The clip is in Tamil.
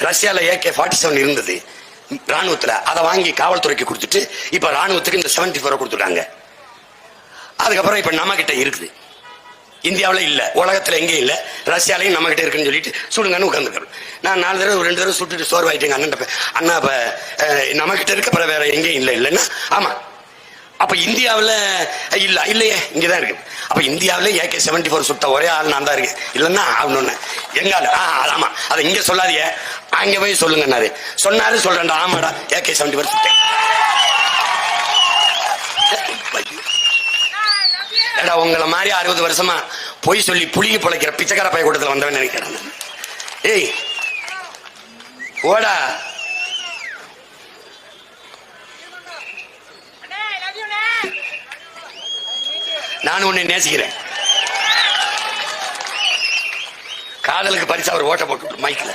ரஷ்யால AK-47 இருந்தது ராணுவத்துல, அதை வாங்கி காவல்துறைக்கு கொடுத்துட்டு இப்ப ராணுவத்துக்கு இந்த 74 கொடுத்துட்டாங்க. அதுக்கப்புறம் இப்ப நம்ம கிட்ட இருக்குது. இந்தியாவில் இல்ல, உலகத்துல எங்கேயும் இல்ல, ரஷ்யாலையும் நம்ம கிட்ட இருக்குன்னு சொல்லிட்டு சுடுங்கன்னு உட்காந்துக்கிறோம். நான் 4 தடவை 2 தடவை சுட்டுட்டு சோர்வாயிட்டேங்க அண்ணன். அண்ணா இப்ப நம்ம கிட்ட இருக்க பிற வேற எங்கேயும் இல்ல இல்லைன்னா ஆமா. அப்ப இந்தியாவில் இல்ல இல்லையே, இங்கதான் இருக்கு. அப்ப இந்தியாவில AK-74 சுட்ட ஒரே ஆள் நான் தான் இருக்கேன். இல்லன்னா அவனு எங்கால ஆமா, அதை இங்க சொல்லாதிய அங்க போய் சொல்லுங்கன்னாரு. சொன்னாரு சொல்றேன்டா. ஆமாடா AK-74 சுட்டேன். உங்களை மாதிரி 60 வருஷமா பொய் சொல்லி புளிய பொழைக்கிற பிச்சைக்கார பைய கூட்டத்தில் வந்தவன் நினைக்கிறேன். ஏய் ஓடா, நானும் உன்னை நேசிக்கிறேன். காதலுக்கு பரிசா அவர் ஓட்ட போட்டு மைக்கில்